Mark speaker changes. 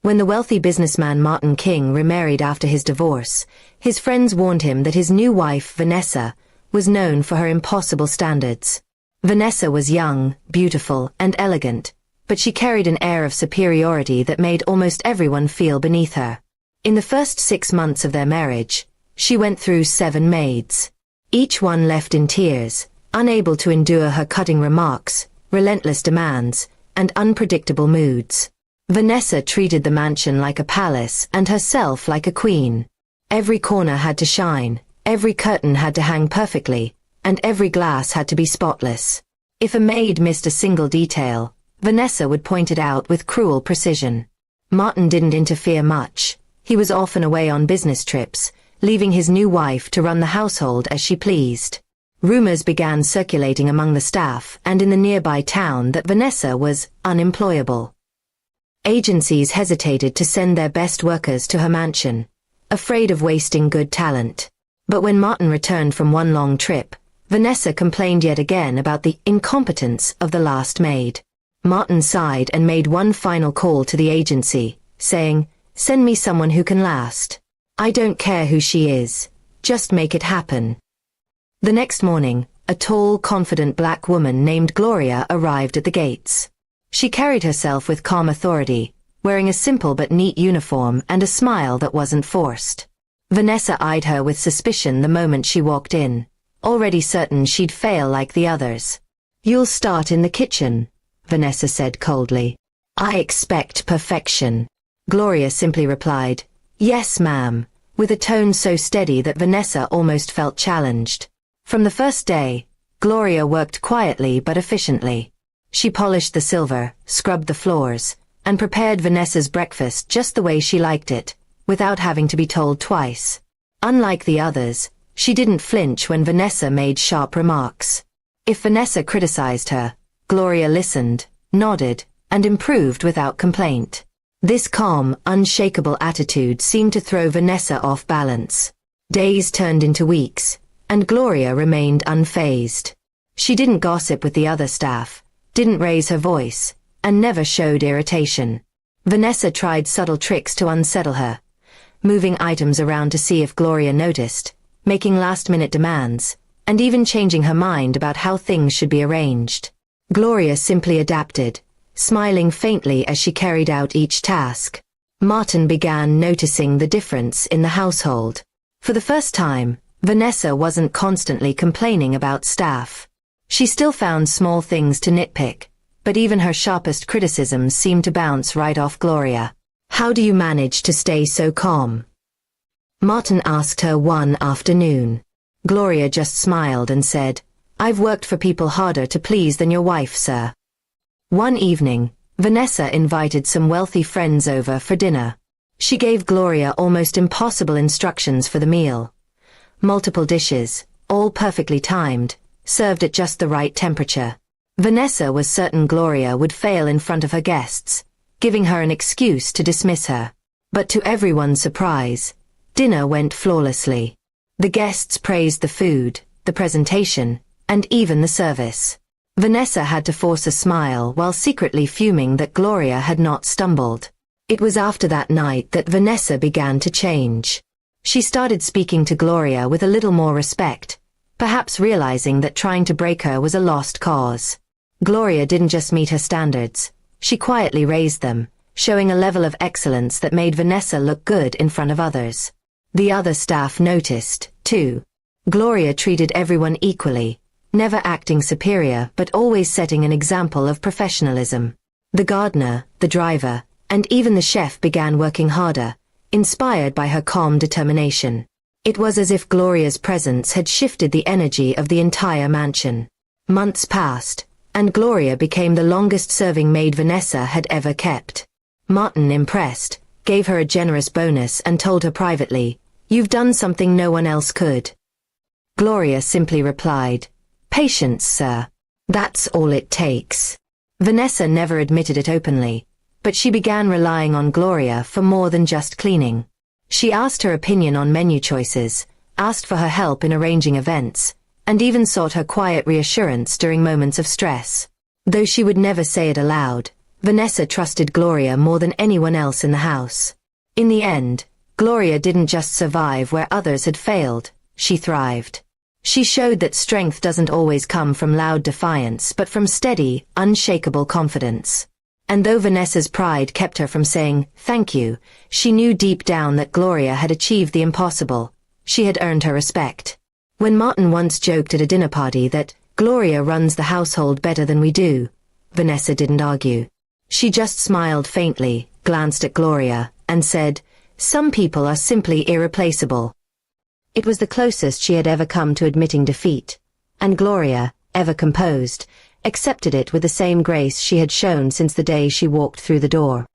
Speaker 1: When the wealthy businessman Martin King remarried after his divorce, his friends warned him that his new wife, Vanessa, was known for her impossible standards. Vanessa was young, beautiful, and elegant, but she carried an air of superiority that made almost everyone feel beneath her. In the first 6 months of their marriage, she went through 7 maids. Each one left in tears, unable to endure her cutting remarks, relentless demands, and unpredictable moods. Vanessa treated the mansion like a palace and herself like a queen. Every corner had to shine, every curtain had to hang perfectly, and every glass had to be spotless. If a maid missed a single detail, Vanessa would point it out with cruel precision. Martin didn't interfere much. He was often away on business trips, leaving his new wife to run the household as she pleased. Rumors began circulating among the staff and in the nearby town that Vanessa was unemployable. Agencies hesitated to send their best workers to her mansion, afraid of wasting good talent. But when Martin returned from one long trip, Vanessa complained yet again about the incompetence of the last maid. Martin sighed and made one final call to the agency, saying, "Send me someone who can last. I don't care who she is, just make it happen." The next morning, a tall, confident black woman named Gloria arrived at the gates. She carried herself with calm authority, wearing a simple but neat uniform and a smile that wasn't forced. Vanessa eyed her with suspicion the moment she walked in, already certain she'd fail like the others. "You'll start in the kitchen," Vanessa said coldly. "I expect perfection." Gloria simply replied, "Yes, ma'am," with a tone so steady that Vanessa almost felt challenged. From the first day, Gloria worked quietly but efficiently. She polished the silver, scrubbed the floors, and prepared Vanessa's breakfast just the way she liked it, without having to be told twice. Unlike the others, she didn't flinch when Vanessa made sharp remarks. If Vanessa criticized her, Gloria listened, nodded, and improved without complaint. This calm, unshakable attitude seemed to throw Vanessa off balance. Days turned into weeks, and Gloria remained unfazed. She didn't gossip with the other staff, didn't raise her voice, and never showed irritation. Vanessa tried subtle tricks to unsettle her, moving items around to see if Gloria noticed, making last-minute demands, and even changing her mind about how things should be arranged. Gloria simply adapted, smiling faintly as she carried out each task. Martin began noticing the difference in the household. For the first time, Vanessa wasn't constantly complaining about staff. She still found small things to nitpick, but even her sharpest criticisms seemed to bounce right off Gloria. "How do you manage to stay so calm?" Martin asked her one afternoon. Gloria just smiled and said, "I've worked for people harder to please than your wife, sir." One evening, Vanessa invited some wealthy friends over for dinner. She gave Gloria almost impossible instructions for the meal. Multiple dishes, all perfectly timed, served at just the right temperature. Vanessa was certain Gloria would fail in front of her guests, giving her an excuse to dismiss her. But to everyone's surprise, dinner went flawlessly. The guests praised the food, the presentation, and even the service. Vanessa had to force a smile while secretly fuming that Gloria had not stumbled. It was after that night that Vanessa began to change. She started speaking to Gloria with a little more respect, perhaps realizing that trying to break her was a lost cause. Gloria didn't just meet her standards, she quietly raised them, showing a level of excellence that made Vanessa look good in front of others. The other staff noticed, too. Gloria treated everyone equally, never acting superior but always setting an example of professionalism. The gardener, the driver, and even the chef began working harder, inspired by her calm determination. It was as if Gloria's presence had shifted the energy of the entire mansion. Months passed, and Gloria became the longest-serving maid Vanessa had ever kept. Martin, impressed, gave her a generous bonus and told her privately, "You've done something no one else could." Gloria simply replied, "Patience, sir. That's all it takes." Vanessa never admitted it openly, but she began relying on Gloria for more than just cleaning. She asked her opinion on menu choices, asked for her help in arranging events, and even sought her quiet reassurance during moments of stress. Though she would never say it aloud, Vanessa trusted Gloria more than anyone else in the house. In the end, Gloria didn't just survive where others had failed, she thrived. She showed that strength doesn't always come from loud defiance but from steady, unshakable confidence. And though Vanessa's pride kept her from saying, "Thank you," she knew deep down that Gloria had achieved the impossible. She had earned her respect. When Martin once joked at a dinner party that, "Gloria runs the household better than we do," Vanessa didn't argue. She just smiled faintly, glanced at Gloria, and said, "Some people are simply irreplaceable." It was the closest she had ever come to admitting defeat, and Gloria, ever composed, accepted it with the same grace she had shown since the day she walked through the door.